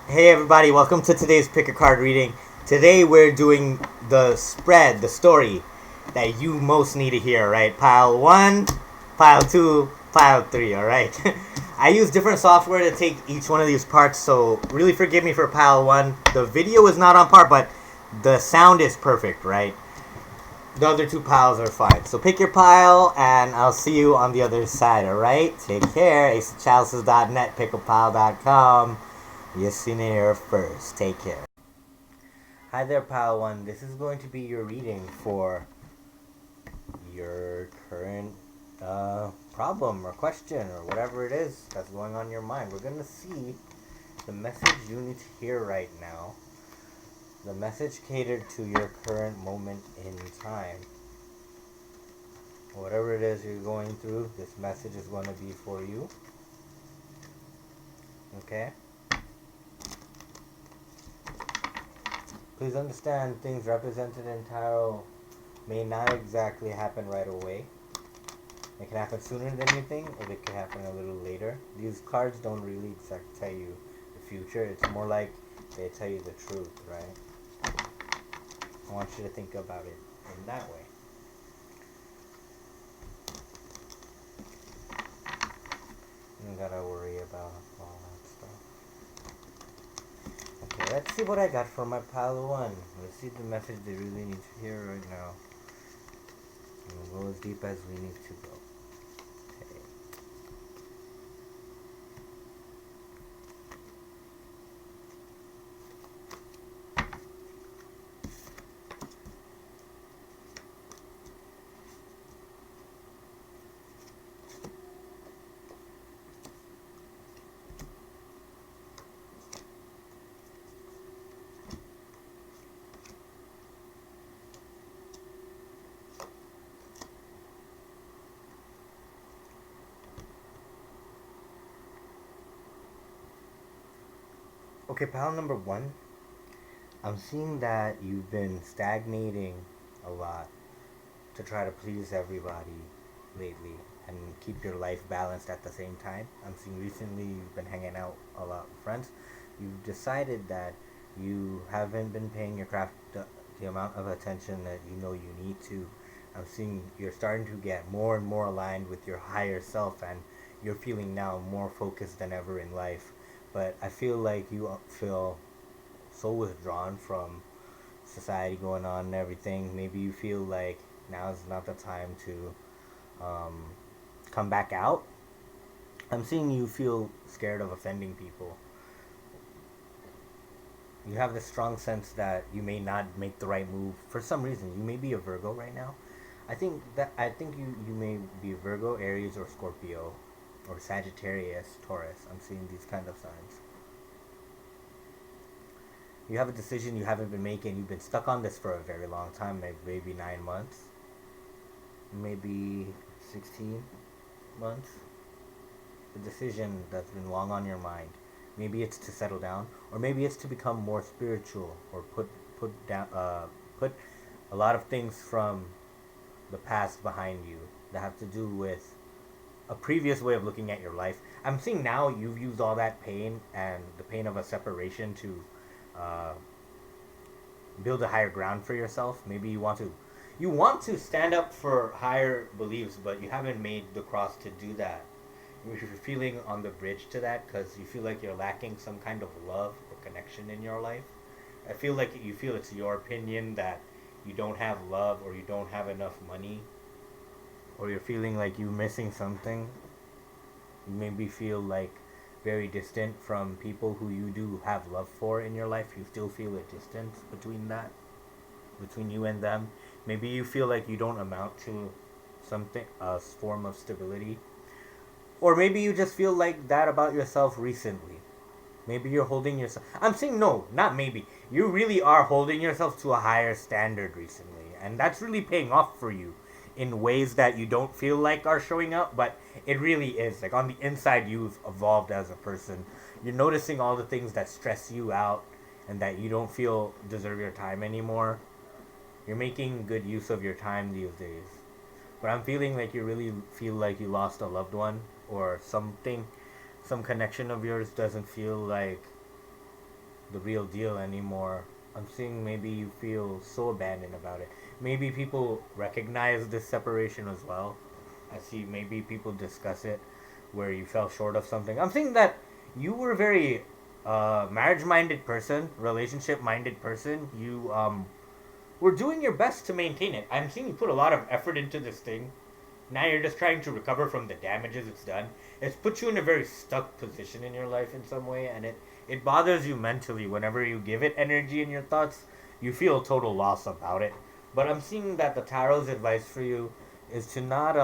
Hey everybody, welcome to today's pick a card reading. Today we're doing the spread, the story that you most need to hear, right? Pile 1, pile 2, pile 3, alright? I use different software to take each one of these parts, so really forgive me for pile 1. The video is not on par, but the sound is perfect, right? The other two piles are fine. So pick your pile, and I'll see you on the other side, alright? Take care. Chalices.net, pickapile.com. You've seen it here first. Take care. Hi there, pile 1. This is going to be your reading for your current problem or question or whatever it is that's going on in your mind. We're going to see the message you need to hear right now. The message catered to your current moment in time. Whatever it is you're going through, this message is going to be for you. Okay? Please understand, things represented in tarot may not exactly happen right away. It can happen sooner than you think, or it can happen a little later. These cards don't really tell you the future. It's more like they tell you the truth, right? I want you to think about it in that way. You don't gotta worry about all that stuff. Okay, let's see what I got for my pile 1. Let's see the message they really need to hear right now. And we'll go as deep as we need to go. Okay. Okay, pile number 1. I'm seeing that you've been stagnating a lot to try to please everybody lately and keep your life balanced at the same time. I'm seeing recently you've been hanging out a lot with friends. You've decided that you haven't been paying your craft the amount of attention that you know you need to. I'm seeing you're starting to get more and more aligned with your higher self, and you're feeling now more focused than ever in life. But I feel like you feel so withdrawn from society going on and everything. Maybe you feel like now is not the time to um, come back out. I'm seeing you feel scared of offending people. You have this strong sense that you may not make the right move for some reason. You may be a Virgo right now. I think you may be a Virgo, Aries, or Scorpio, or Sagittarius, Taurus. I'm seeing these kind of signs. You have a decision you haven't been making. You've been stuck on this for a very long time, maybe 9 months, maybe 16 months. A decision that's been long on your mind. Maybe it's to settle down, or maybe it's to become more spiritual, or put a lot of things from the past behind you that have to do with a previous way of looking at your life. I'm seeing now you've used all that pain and the pain of a separation to uh, build a higher ground for yourself. Maybe you want to stand up for higher beliefs, but you haven't made the cross to do that. If you're feeling on the bridge to that because you feel like you're lacking some kind of love or connection in your life, I feel like you feel it's your opinion that you don't have love, or you don't have enough money, or you're feeling like you're missing something. You maybe feel like very distant from people who you do have love for in your life. You still feel a distance between you and them. Maybe you feel like you don't amount to something, a form of stability. Or maybe you just feel like that about yourself recently. Maybe you're holding yourself. I'm saying no, not maybe. You really are holding yourself to a higher standard recently. And that's really paying off for you in ways that you don't feel like are showing up, but it really is. Like on the inside, you've evolved as a person. You're noticing all the things that stress you out and that you don't feel deserve your time anymore. You're making good use of your time these days. But I'm feeling like you really feel like you lost a loved one or something. Some connection of yours doesn't feel like the real deal anymore. I'm seeing maybe you feel so abandoned about it. Maybe people recognize this separation as well. I see maybe people discuss it where you fell short of something. I'm seeing that you were a very marriage minded person, relationship minded person. You were doing your best to maintain it. I'm seeing you put a lot of effort into this thing. Now you're just trying to recover from the damages it's done. It's put you in a very stuck position in your life in some way, and it bothers you mentally whenever you give it energy in your thoughts. You feel total loss about it. But I'm seeing that the tarot's advice for you is to not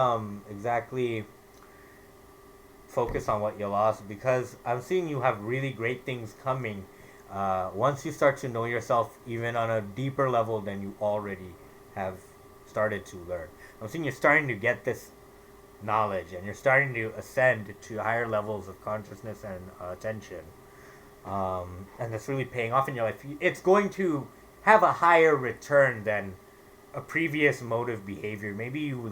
exactly focus on what you lost, because I'm seeing you have really great things coming once you start to know yourself even on a deeper level than you already have started to learn. I'm seeing you're starting to get this knowledge and you're starting to ascend to higher levels of consciousness and attention. And that's really paying off in your life. It's going to have a higher return than a previous mode of behavior. Maybe you're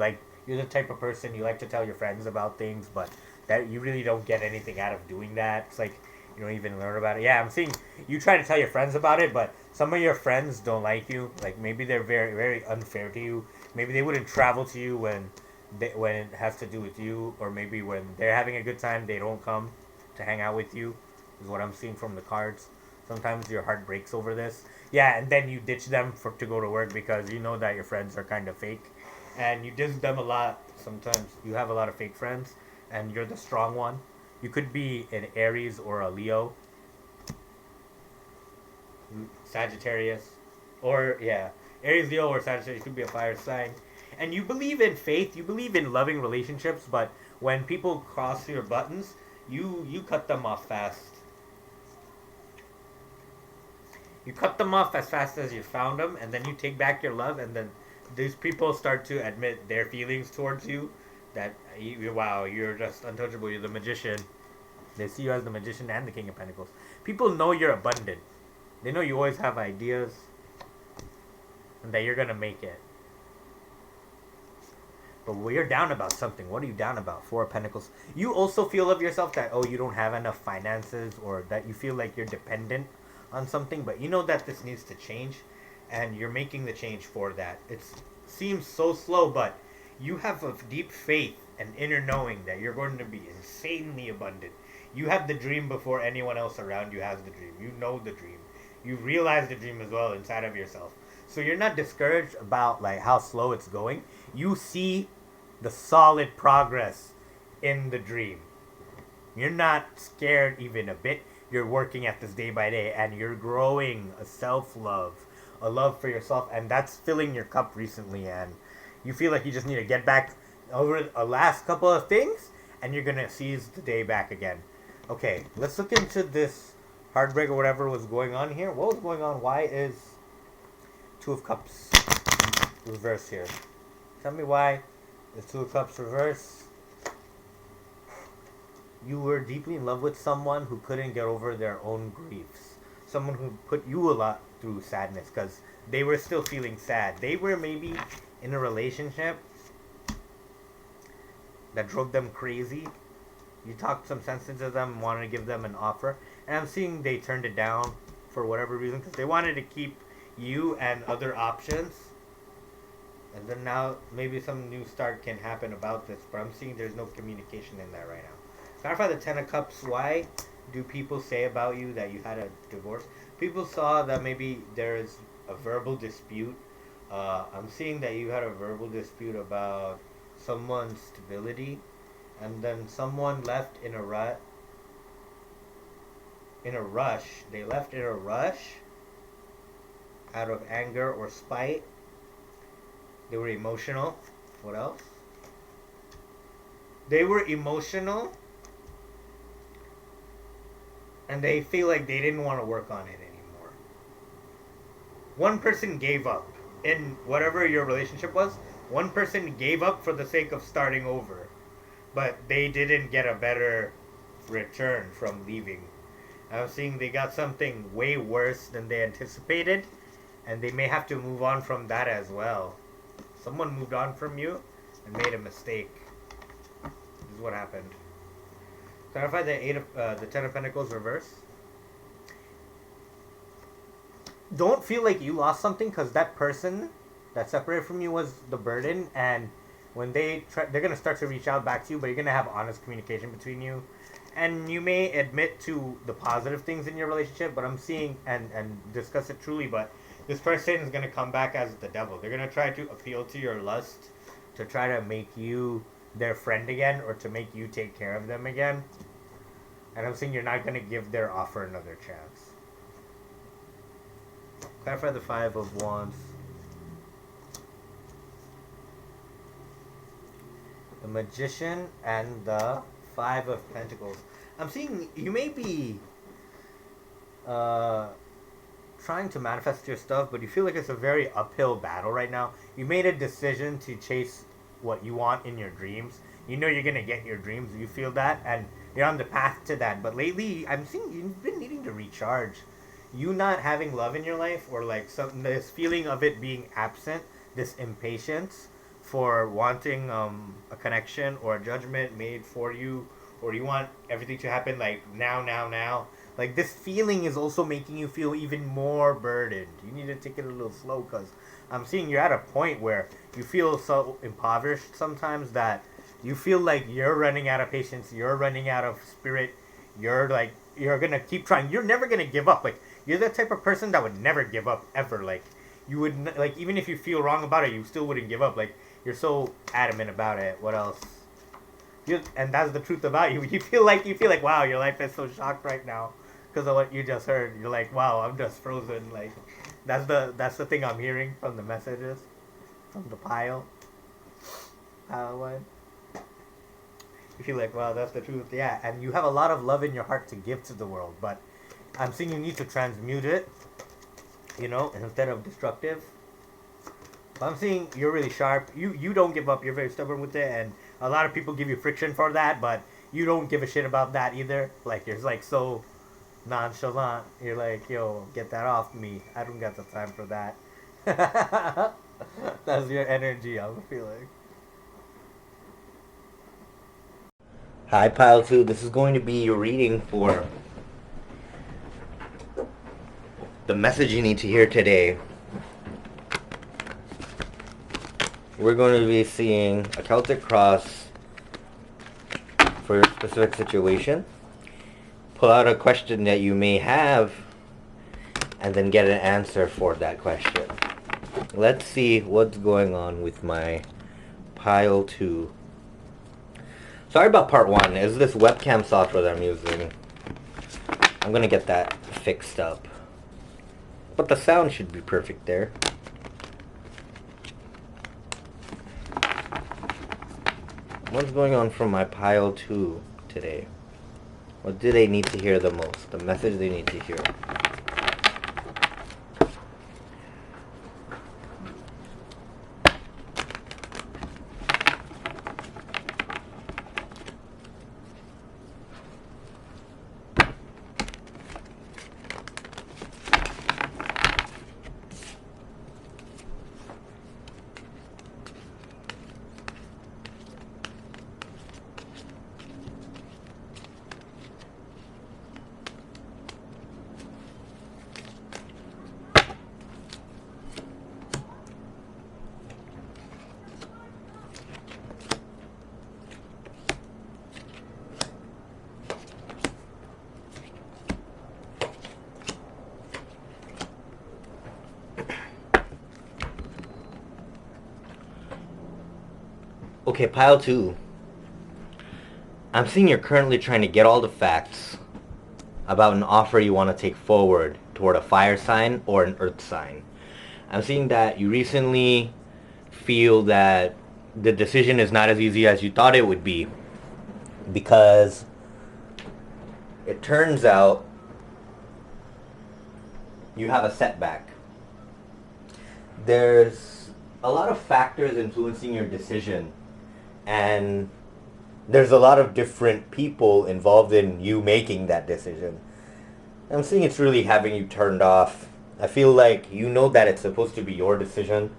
the type of person you like to tell your friends about things, but that you really don't get anything out of doing that. It's like you don't even learn about it. Yeah, I'm seeing you try to tell your friends about it, but some of your friends don't like you. Like maybe they're very very unfair to you. Maybe they wouldn't travel to you when it has to do with you, or maybe when they're having a good time, they don't come to hang out with you. Is what I'm seeing from the cards. Sometimes your heart breaks over this. Yeah, and then you ditch them to go to work because you know that your friends are kind of fake, and you diss them a lot. Sometimes you have a lot of fake friends, and you're the strong one. You could be an Aries or a Leo, Sagittarius, or yeah, Aries, Leo, or Sagittarius. You could be a fire sign, and you believe in faith. You believe in loving relationships, but when people cross your buttons, you cut them off fast. You cut them off as fast as you found them, and then you take back your love, and then these people start to admit their feelings towards you. That wow, you're just untouchable. You're the magician. They see you as the magician and the King of Pentacles. People know you're abundant. They know you always have ideas, and that you're gonna make it. But when you're down about something, what are you down about? Four of Pentacles. You also feel of yourself that, oh, you don't have enough finances, or that you feel like you're dependent on something, but you know that this needs to change, and you're making the change for that. It seems so slow, but you have a deep faith and inner knowing that you're going to be insanely abundant. You have the dream before anyone else around you has the dream. You know the dream. You realize the dream as well inside of yourself. So you're not discouraged about like how slow it's going. You see the solid progress in the dream. You're not scared even a bit. You're working at this day by day, and you're growing a self-love, a love for yourself, and that's filling your cup recently, and you feel like you just need to get back over a last couple of things, and you're going to seize the day back again. Okay, let's look into this heartbreak or whatever was going on here. What was going on? Why is Two of Cups reverse here? Tell me why is Two of Cups reverse. You were deeply in love with someone who couldn't get over their own griefs. Someone who put you a lot through sadness because they were still feeling sad. They were maybe in a relationship that drove them crazy. You talked some sense into them, wanted to give them an offer, and I'm seeing they turned it down for whatever reason because they wanted to keep you and other options. And then now maybe some new start can happen about this, but I'm seeing there's no communication in that right now. Clarify the Ten of Cups. Why do people say about you that you had a divorce? People saw that maybe there is a verbal dispute. I'm seeing that you had a verbal dispute about someone's stability, and then someone left in a rush. They left in a rush out of anger or spite. They were emotional. What else? They were emotional, and they feel like they didn't want to work on it anymore. One person gave up in whatever your relationship was. One person gave up for the sake of starting over, but they didn't get a better return from leaving. I'm seeing they got something way worse than they anticipated, and they may have to move on from that as well. Someone moved on from you and made a mistake. This is what happened. Clarify the Ten of Pentacles reverse. don't feel like you lost something, because that person that separated from you was the burden, and when they're gonna start to reach out back to you, but you're gonna have honest communication between you, and you may admit to the positive things in your relationship. But I'm seeing and discuss it truly. But this person is gonna come back as the devil. They're gonna try to appeal to your lust, to try to make you their friend again, or to make you take care of them again. And I'm saying you're not gonna give their offer another chance. Clarify the Five of Wands. The Magician and the Five of Pentacles. I'm seeing you may be trying to manifest your stuff, but you feel like it's a very uphill battle right now. You made a decision to chase what you want in your dreams. You know you're gonna get your dreams. You feel that, and you're on the path to that. But lately, I'm seeing you've been needing to recharge. You not having love in your life, or like this feeling of it being absent, this impatience for wanting a connection or a judgment made for you, or you want everything to happen like now. Like this feeling is also making you feel even more burdened. You need to take it a little slow, because I'm seeing you're at a point where you feel so impoverished sometimes that you feel like you're running out of patience, you're running out of spirit, you're gonna keep trying, you're never gonna give up. Like you're the type of person that would never give up ever. Like you would like, even if you feel wrong about it, you still wouldn't give up. Like you're so adamant about it. What else? And that's the truth about you. You feel like wow, your life is so shocked right now because of what you just heard. You're like, wow, I'm just frozen. Like that's the thing I'm hearing from the messages from the pile one. You feel like, wow, that's the truth. Yeah, and you have a lot of love in your heart to give to the world, but I'm seeing you need to transmute it, instead of destructive. But I'm seeing you're really sharp. You don't give up. You're very stubborn with it, and a lot of people give you friction for that, but you don't give a shit about that either. Like, you're like so nonchalant. You're like, yo, get that off me. I don't got the time for that. That's your energy, I'm feeling. Hi, Pile 2. This is going to be your reading for the message you need to hear today. We're going to be seeing a Celtic cross for your specific situation. Pull out a question that you may have, and then get an answer for that question. Let's see what's going on with my Pile 2. Sorry about part 1. Is this webcam software that I'm using? I'm going to get that fixed up. But the sound should be perfect there. What's going on from my Pile 2 today? What do they need to hear the most? The message they need to hear. Okay, Pile 2. I'm seeing you're currently trying to get all the facts about an offer you want to take forward toward a fire sign or an earth sign. I'm seeing that you recently feel that the decision is not as easy as you thought it would be, because it turns out you have a setback. There's a lot of factors influencing your decision, and there's a lot of different people involved in you making that decision. I'm seeing it's really having you turned off. I feel like you know that it's supposed to be your decision,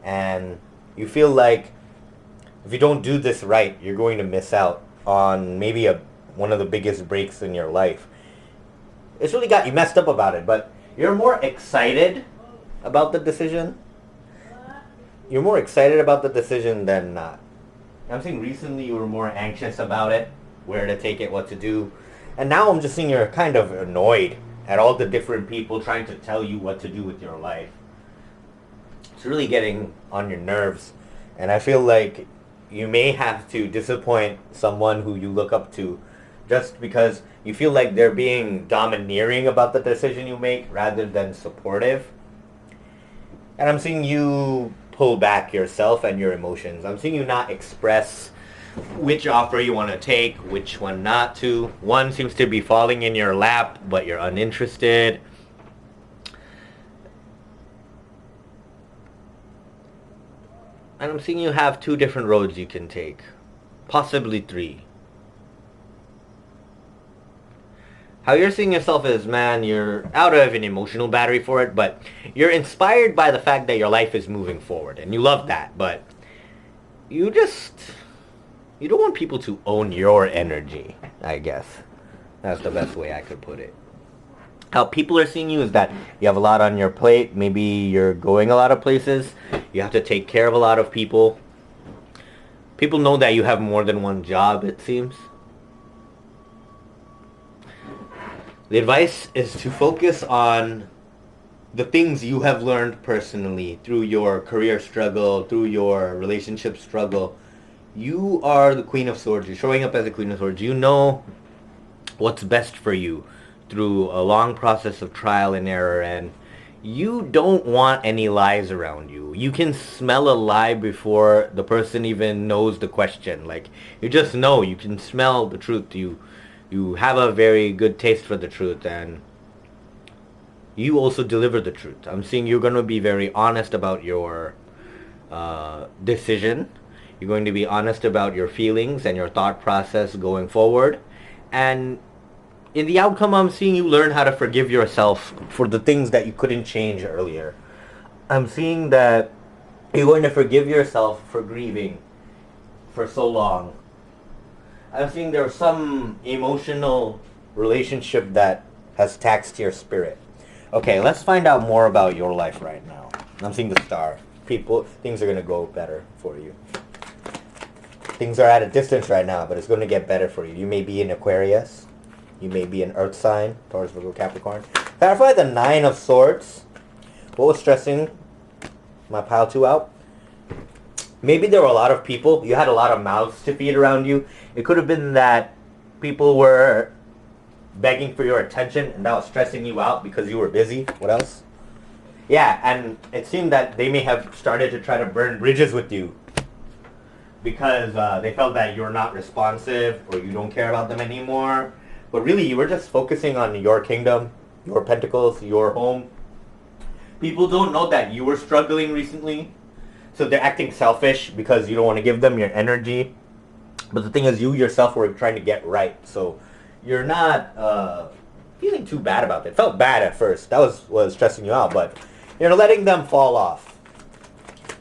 and you feel like if you don't do this right, you're going to miss out on maybe one of the biggest breaks in your life. It's really got you messed up about it, but You're more excited about the decision. You're more excited about the decision than not. I'm saying recently you were more anxious about it, where to take it, what to do. And now I'm just seeing you're kind of annoyed at all the different people trying to tell you what to do with your life. It's really getting on your nerves. And I feel like you may have to disappoint someone who you look up to just because you feel like they're being domineering about the decision you make rather than supportive. And I'm seeing you pull back yourself and your emotions. I'm seeing you not express which offer you want to take, which one not to. One seems to be falling in your lap, but you're uninterested. And I'm seeing you have 2 different roads you can take. Possibly 3. How you're seeing yourself is, man, you're out of an emotional battery for it, but you're inspired by the fact that your life is moving forward, and you love that, but you don't want people to own your energy, I guess. That's the best way I could put it. How people are seeing you is that you have a lot on your plate. Maybe you're going a lot of places. You have to take care of a lot of people. People know that you have more than one job, it seems. The advice is to focus on the things you have learned personally through your career struggle, through your relationship struggle. You are the Queen of Swords. You're showing up as the Queen of Swords. You know what's best for you through a long process of trial and error, and you don't want any lies around you. You can smell a lie before the person even knows the question. Like, you just know. You can smell the truth. You have a very good taste for the truth, and you also deliver the truth. I'm seeing you're going to be very honest about your decision. You're going to be honest about your feelings and your thought process going forward. And in the outcome, I'm seeing you learn how to forgive yourself for the things that you couldn't change earlier. I'm seeing that you're going to forgive yourself for grieving for so long. I'm seeing there's some emotional relationship that has taxed your spirit. Okay, let's find out more about your life right now. I'm seeing the star. Things are going to go better for you. Things are at a distance right now, but it's going to get better for you. You may be in Aquarius. You may be an Earth sign, Taurus, Virgo, Capricorn. Clarify the 9 of Swords. What was stressing my pile 2 out? Maybe there were a lot of people. You had a lot of mouths to feed around you. It could have been that people were begging for your attention, and that was stressing you out because you were busy. What else? Yeah, and it seemed that they may have started to try to burn bridges with you because they felt that you're not responsive or you don't care about them anymore. But really, you were just focusing on your kingdom, your pentacles, your home. People don't know that you were struggling recently. So they're acting selfish because you don't want to give them your energy. But the thing is, you yourself were trying to get right. So you're not feeling too bad about it. It felt bad at first. That was stressing you out. But you're letting them fall off.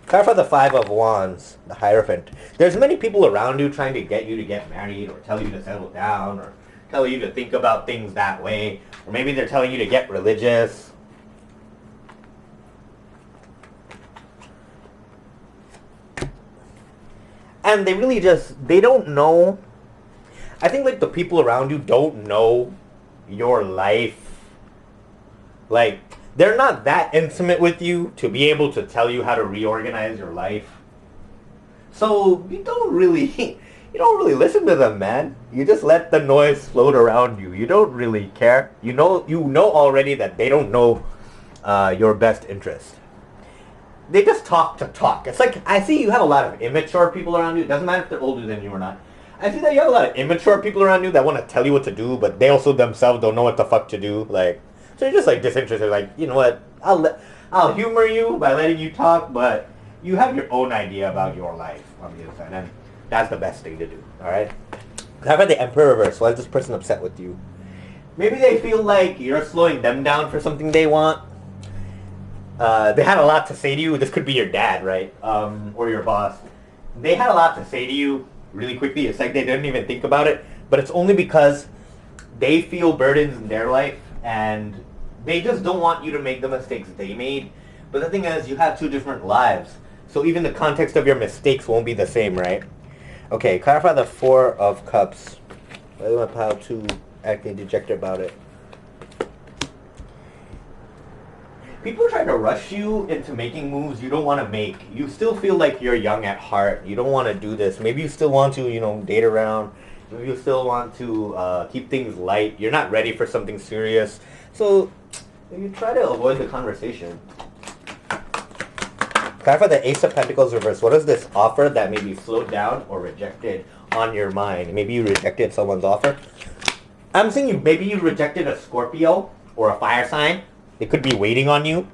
Clarify the 5 of Wands, the Hierophant. There's many people around you trying to get you to get married or tell you to settle down or tell you to think about things that way. Or maybe they're telling you to get religious. And they really they don't know. I think like the people around you don't know your life. Like, they're not that intimate with you to be able to tell you how to reorganize your life. So you don't really listen to them, man. You just let the noise float around you. You don't really care. You know already that they don't know your best interest. They just talk to talk. It's like, I see you have a lot of immature people around you. It doesn't matter if they're older than you or not. I see that you have a lot of immature people around you that want to tell you what to do, but they also themselves don't know what the fuck to do. Like, so you're just like disinterested. Like, you know what? I'll humor you by letting you talk, but you have your own idea about your life on the other side, and that's the best thing to do. All right. How about the Emperor reverse? Why is this person upset with you? Maybe they feel like you're slowing them down for something they want. They had a lot to say to you. This could be your dad, right? Or your boss. They had a lot to say to you really quickly. It's like they didn't even think about it. But it's only because they feel burdens in their life and They just don't want you to make the mistakes they made. But the thing is, you have two different lives. So even the context of your mistakes won't be the same, right? Okay, clarify the Four of Cups. Why do my pile too acting dejected about it? People try to rush you into making moves you don't want to make. You still feel like you're young at heart. You don't want to do this. Maybe you still want to, date around. Maybe you still want to keep things light. You're not ready for something serious. So you try to avoid the conversation. Clarify the Ace of Pentacles reverse. What is this offer that may be slowed down or rejected on your mind? Maybe you rejected someone's offer. I'm saying maybe you rejected a Scorpio or a fire sign. They could be waiting on you,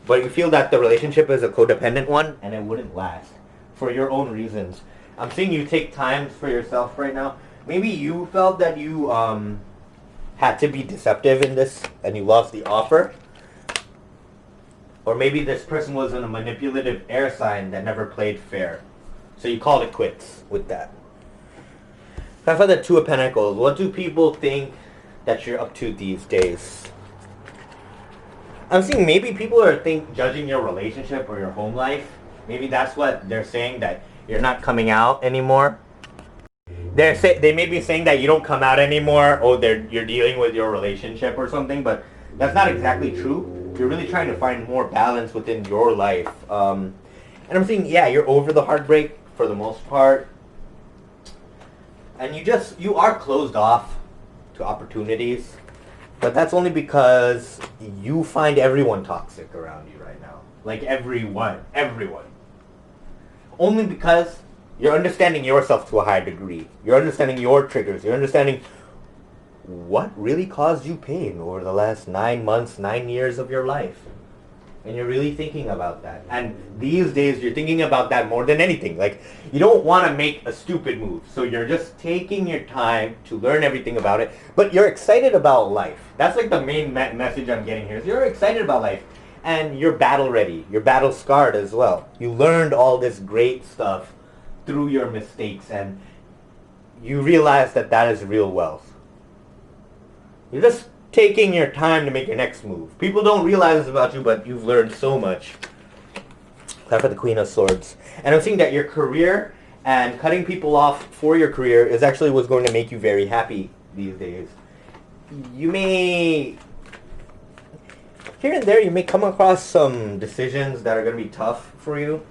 but you feel that the relationship is a codependent one and it wouldn't last for your own reasons. I'm seeing you take time for yourself right now. Maybe you felt that you had to be deceptive in this and you lost the offer. Or maybe this person was in a manipulative air sign that never played fair. So you called it quits with that. Clarify the Two of Pentacles. What do people think that you're up to these days? I'm seeing maybe people are judging your relationship or your home life. Maybe that's what they're saying, that you're not coming out anymore. They may be saying that you don't come out anymore, or you're dealing with your relationship or something, but that's not exactly true. You're really trying to find more balance within your life. And I'm seeing, yeah, you're over the heartbreak for the most part. And you are closed off to opportunities. But that's only because you find everyone toxic around you right now. Like everyone. Only because you're understanding yourself to a high degree. You're understanding your triggers. You're understanding what really caused you pain over the last 9 months, 9 years of your life. And you're really thinking about that. And these days, you're thinking about that more than anything. Like, you don't want to make a stupid move. So you're just taking your time to learn everything about it. But you're excited about life. That's like the main message I'm getting here. Is you're excited about life. And you're battle ready. You're battle scarred as well. You learned all this great stuff through your mistakes. And you realize that that is real wealth. You're just taking your time to make your next move. People don't realize this about you, but you've learned so much. Clap for the Queen of Swords. And I'm seeing that your career and cutting people off for your career is actually what's going to make you very happy these days. You may, here and there, you may come across some decisions that are going to be tough for you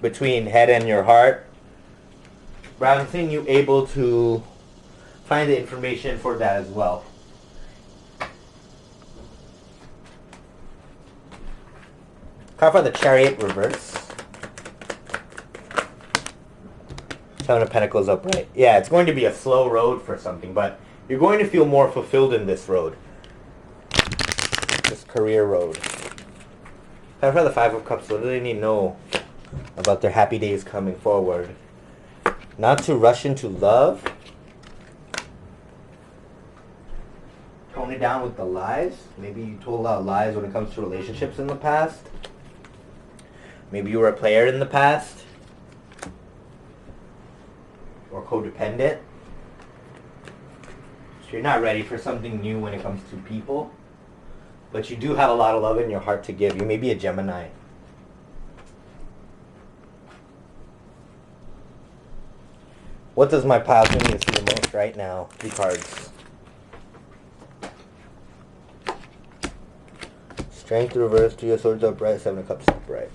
between head and your heart. But I'm seeing you able to find the information for that as well. Clarify the Chariot reverse. Seven of Pentacles upright. Yeah, it's going to be a slow road for something, but you're going to feel more fulfilled in this road. This career road. Clarify the Five of Cups. What do they need to know about their happy days coming forward? Not to rush into love. Tone it down with the lies. Maybe you told out lies when it comes to relationships in the past. Maybe you were a player in the past. Or codependent. So you're not ready for something new when it comes to people. But you do have a lot of love in your heart to give. You may be a Gemini. What does my pile need to see the most right now? 3 cards. Strength reverse, 2 of Swords upright, 7 of Cups upright.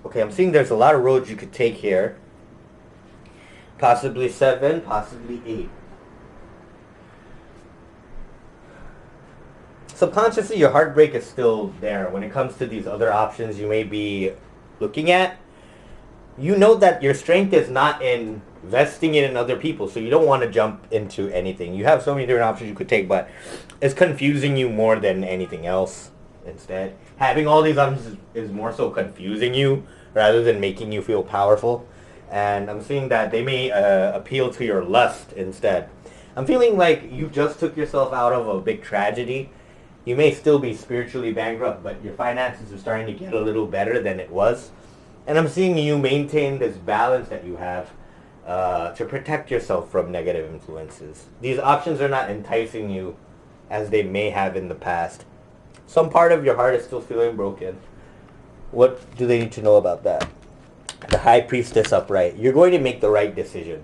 Okay, I'm seeing there's a lot of roads you could take here. Possibly 7, possibly 8. Subconsciously, your heartbreak is still there. When it comes to these other options you may be looking at, you know that your strength is not in investing it in other people, so you don't want to jump into anything. You have so many different options you could take, but it's confusing you more than anything else instead. Having all these options is more so confusing you rather than making you feel powerful. And I'm seeing that they may appeal to your lust instead. I'm feeling like you just took yourself out of a big tragedy. You may still be spiritually bankrupt, but your finances are starting to get a little better than it was. And I'm seeing you maintain this balance that you have. to protect yourself from negative influences. These options are not enticing you as they may have in the past. Some part of your heart is still feeling broken. What do they need to know about that? The High Priestess upright. You're going to make the right decision.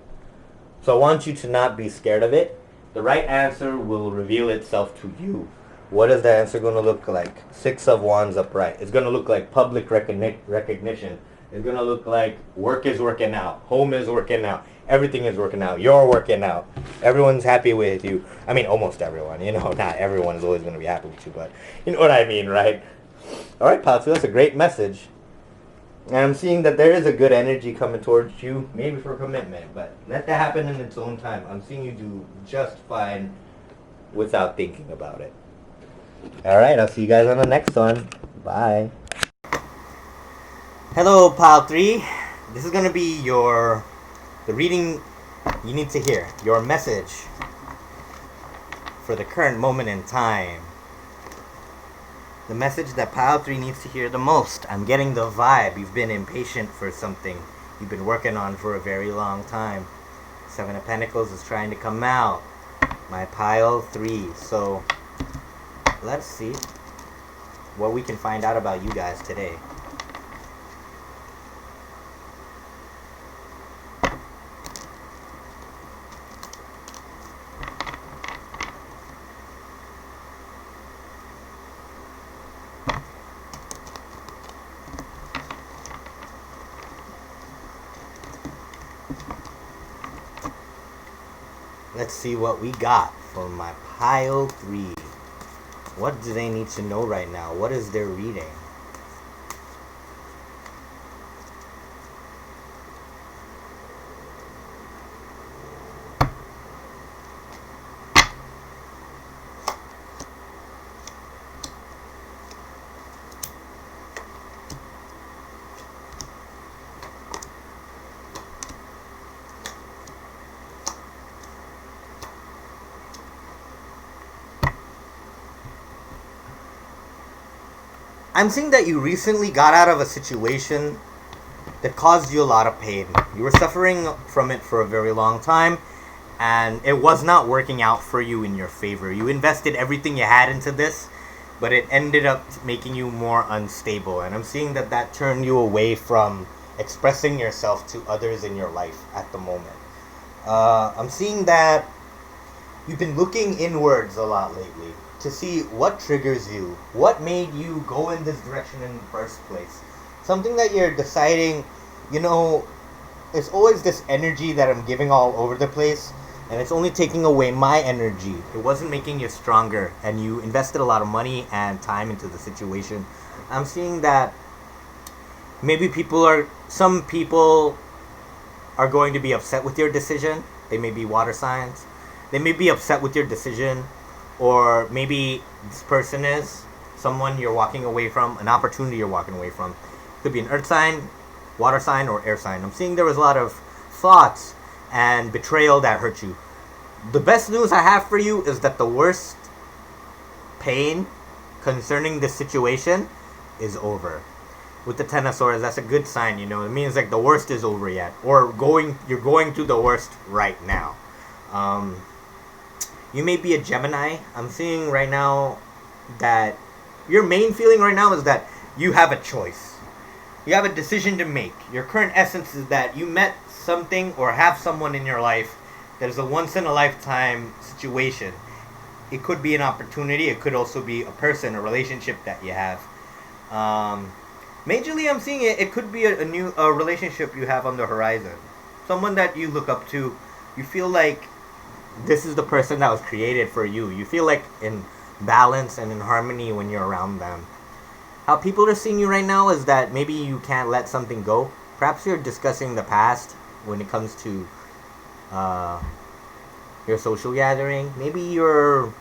So I want you to not be scared of it. The right answer will reveal itself to you. What is the answer going to look like? Six of Wands upright. It's going to look like public recognition. It's going to look like work is working out. Home is working out. Everything is working out. You're working out. Everyone's happy with you. I mean, almost everyone. You know, not everyone is always going to be happy with you, but you know what I mean, right? All right, Patu, that's a great message. And I'm seeing that there is a good energy coming towards you, maybe for commitment, but let that happen in its own time. I'm seeing you do just fine without thinking about it. All right, I'll see you guys on the next one. Bye. Hello, Pile 3. This is going to be the reading you need to hear, your message for the current moment in time. The message that Pile 3 needs to hear the most. I'm getting the vibe. You've been impatient for something you've been working on for a very long time. Seven of Pentacles is trying to come out. My Pile 3. So let's see what we can find out about you guys today. Let's see what we got for my Pile 3. What do they need to know right now? What is their reading? I'm seeing that you recently got out of a situation that caused you a lot of pain. You were suffering from it for a very long time, and it was not working out for you in your favor. You invested everything you had into this, but it ended up making you more unstable. And I'm seeing that that turned you away from expressing yourself to others in your life at the moment. I'm seeing that you've been looking inwards a lot lately to see what triggers you, what made you go in this direction in the first place. Something that you're deciding, you know, it's always this energy that I'm giving all over the place, and it's only taking away my energy. It wasn't making you stronger, and you invested a lot of money and time into the situation. I'm seeing that maybe some people are going to be upset with your decision. They may be water signs. They may be upset with your decision. Or maybe this person is someone you're walking away from, an opportunity you're walking away from. Could be an earth sign, water sign, or air sign. I'm seeing there was a lot of thoughts and betrayal that hurt you. The best news I have for you is that the worst pain concerning this situation is over. With the Ten of Swords, that's a good sign, you know. It means like the worst is over yet. Or you're going through the worst right now. You may be a Gemini. I'm seeing right now that your main feeling right now is that you have a choice. You have a decision to make. Your current essence is that you met something or have someone in your life that is a once-in-a-lifetime situation. It could be an opportunity. It could also be a person, a relationship that you have. Majorly, I'm seeing it could be a new relationship you have on the horizon. Someone that you look up to. You feel like this is the person that was created for you. You feel like in balance and in harmony when you're around them. How people are seeing you right now is that maybe you can't let something go. Perhaps you're discussing the past when it comes to your social gathering. Maybe you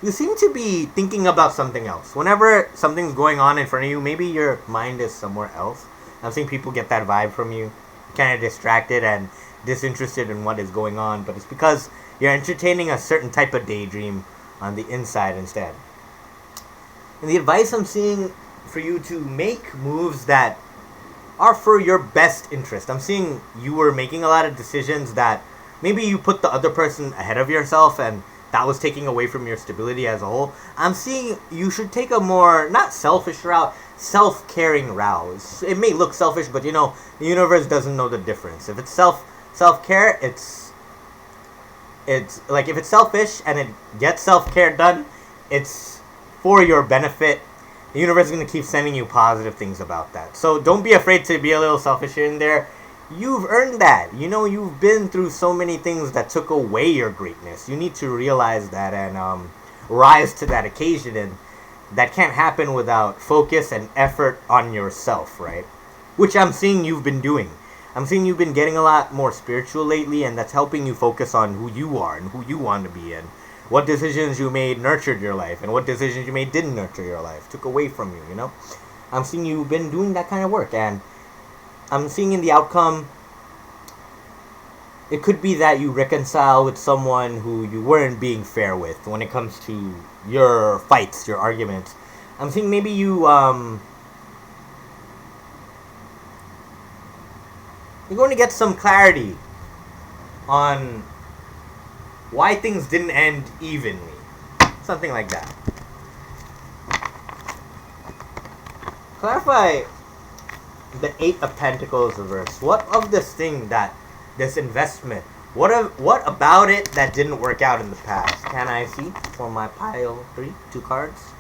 seem to be thinking about something else. Whenever something's going on in front of you, maybe your mind is somewhere else. I'm seeing people get that vibe from you. Kind of distracted and disinterested in what is going on, but it's because you're entertaining a certain type of daydream on the inside instead. And the advice I'm seeing for you to make moves that are for your best interest. I'm seeing you were making a lot of decisions that maybe you put the other person ahead of yourself, and that was taking away from your stability as a whole. I'm seeing you should take a more, not selfish route, self-caring route. It may look selfish, but the universe doesn't know the difference. If it's self-care, it's like, if it's selfish and it gets self-care done, it's for your benefit. The universe is going to keep sending you positive things about that. So don't be afraid to be a little selfish here and there. You've earned that. You've been through so many things that took away your greatness. You need to realize that and rise to that occasion. And that can't happen without focus and effort on yourself, right? Which I'm seeing you've been doing. I'm seeing you've been getting a lot more spiritual lately, and that's helping you focus on who you are and who you want to be, and what decisions you made nurtured your life, and what decisions you made didn't nurture your life, took away from you, I'm seeing you've been doing that kind of work, and I'm seeing in the outcome, it could be that you reconcile with someone who you weren't being fair with when it comes to your fights, your arguments. I'm seeing maybe you're going to get some clarity on why things didn't end evenly. Something like that. Clarify the Eight of Pentacles reverse. What of this thing, this investment, what about it that didn't work out in the past? Can I see for my pile 3, 2 cards?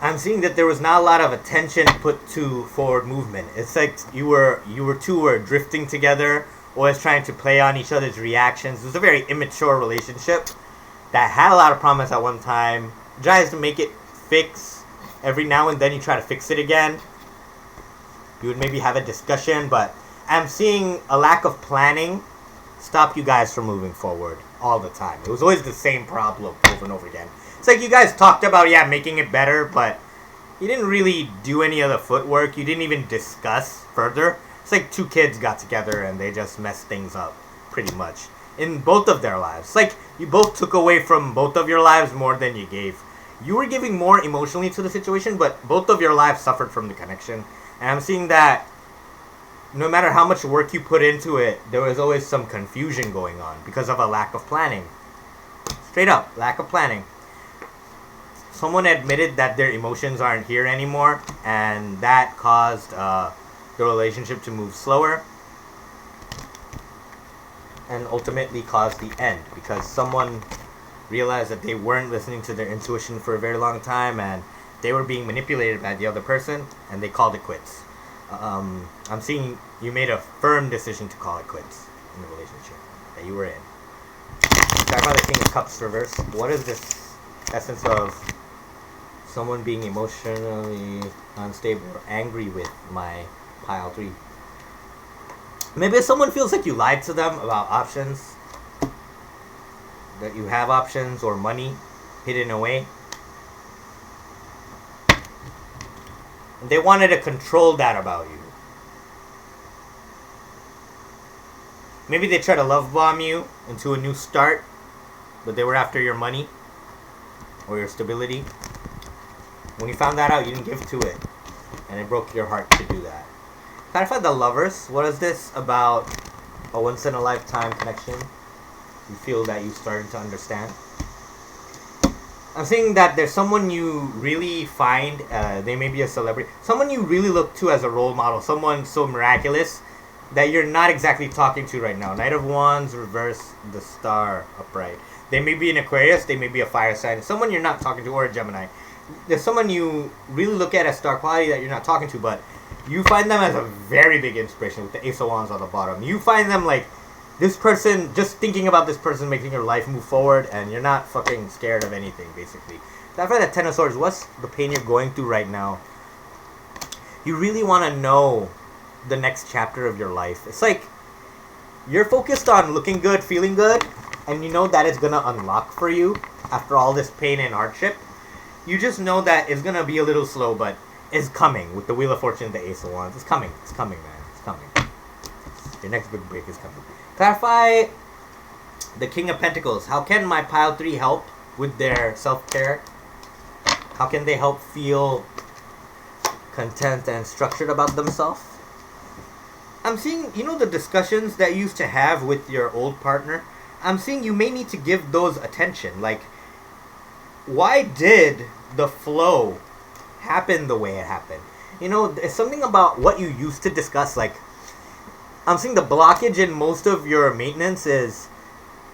I'm seeing that there was not a lot of attention put to forward movement. It's like you two were drifting together, always trying to play on each other's reactions. It was a very immature relationship that had a lot of promise at one time. Tries to make it fix. Every now and then you try to fix it again. You would maybe have a discussion, but I'm seeing a lack of planning stop you guys from moving forward all the time. It was always the same problem over and over again. It's like you guys talked about, making it better, but you didn't really do any of the footwork. You didn't even discuss further. It's like two kids got together and they just messed things up, pretty much, in both of their lives. It's like you both took away from both of your lives more than you gave. You were giving more emotionally to the situation, but both of your lives suffered from the connection. And I'm seeing that no matter how much work you put into it, there was always some confusion going on because of a lack of planning. Straight up, lack of planning. Someone admitted that their emotions aren't here anymore, and that caused the relationship to move slower and ultimately caused the end, because someone realized that they weren't listening to their intuition for a very long time and they were being manipulated by the other person, and they called it quits. I'm seeing you made a firm decision to call it quits in the relationship that you were in. Talk about the King of Cups reverse. What is this essence of someone being emotionally unstable or angry with my pile 3? Maybe if someone feels like you lied to them about options, that you have options or money hidden away. And they wanted to control that about you. Maybe they try to love bomb you into a new start, but they were after your money or your stability. When you found that out, you didn't give to it, and it broke your heart to do that. Clarify the Lovers. What is this about a once-in-a-lifetime connection you feel that you started to understand? I'm saying that there's someone you really find, they may be a celebrity, someone you really look to as a role model, someone so miraculous that you're not exactly talking to right now. Knight of Wands, reverse, the Star, upright. They may be an Aquarius, they may be a fire sign, someone you're not talking to, or a Gemini. There's someone you really look at as star quality that you're not talking to, but you find them as a very big inspiration with the Ace of Wands on the bottom. You find them like, this person, just thinking about this person making your life move forward, and you're not fucking scared of anything, basically. That's why the Ten of Swords, what's the pain you're going through right now? You really want to know the next chapter of your life. It's like, you're focused on looking good, feeling good, and you know that it's going to unlock for you after all this pain and hardship. You just know that it's going to be a little slow, but it's coming with the Wheel of Fortune and the Ace of Wands. It's coming, man. It's coming. Your next big break is coming. Clarify the King of Pentacles. How can my pile 3 help with their self-care? How can they help feel content and structured about themselves? I'm seeing, the discussions that you used to have with your old partner, I'm seeing you may need to give those attention. Like, why did the flow happen the way it happened? It's something about what you used to discuss. Like, I'm seeing the blockage in most of your maintenance is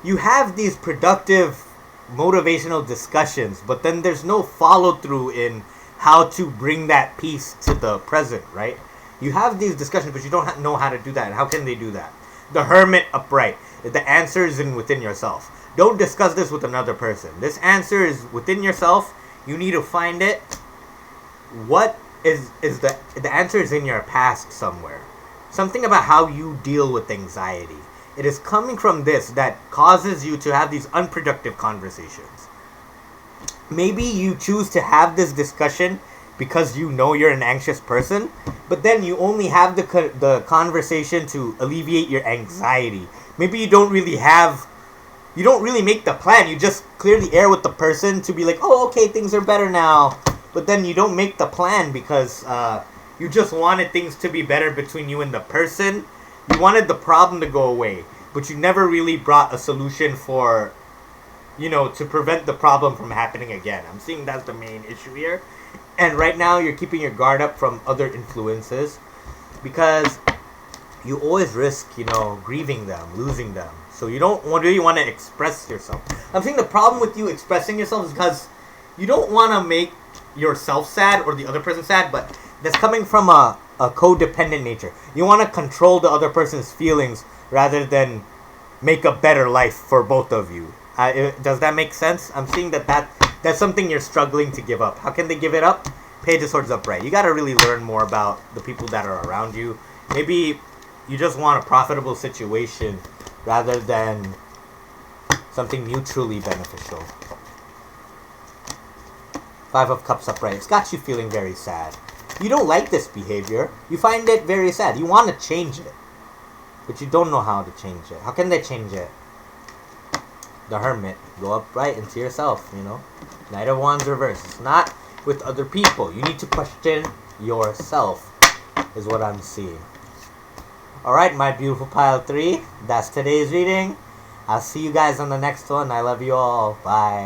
you have these productive motivational discussions, but then there's no follow through in how to bring that piece to the present, right? You have these discussions, but you don't know how to do that. And how can they do that? The Hermit upright. The answer is within yourself. Don't discuss this with another person. This answer is within yourself. You need to find it. What is the answer is in your past somewhere. Something about how you deal with anxiety. It is coming from this that causes you to have these unproductive conversations. Maybe you choose to have this discussion because you know you're an anxious person, but then you only have the conversation to alleviate your anxiety. Maybe you don't really make the plan. You just clear the air with the person to be like, oh, okay, things are better now. But then you don't make the plan because you just wanted things to be better between you and the person. You wanted the problem to go away, but you never really brought a solution for, to prevent the problem from happening again. I'm seeing that's the main issue here. And right now you're keeping your guard up from other influences because you always risk, grieving them, losing them. So you don't really want to express yourself. I'm saying the problem with you expressing yourself is because you don't want to make yourself sad or the other person sad, but that's coming from a codependent nature. You want to control the other person's feelings rather than make a better life for both of you. Does that make sense? I'm seeing that's something you're struggling to give up. How can they give it up? Page of Swords upright. You got to really learn more about the people that are around you. Maybe you just want a profitable situation rather than something mutually beneficial. 5 of Cups upright. It's got you feeling very sad. You don't like this behavior. You find it very sad. You want to change it, but you don't know how to change it. How can they change it? The Hermit. Go upright into yourself, Knight of Wands reverse. It's not with other people. You need to question yourself, is what I'm seeing. Alright, my beautiful pile 3. That's today's reading. I'll see you guys on the next one. I love you all. Bye.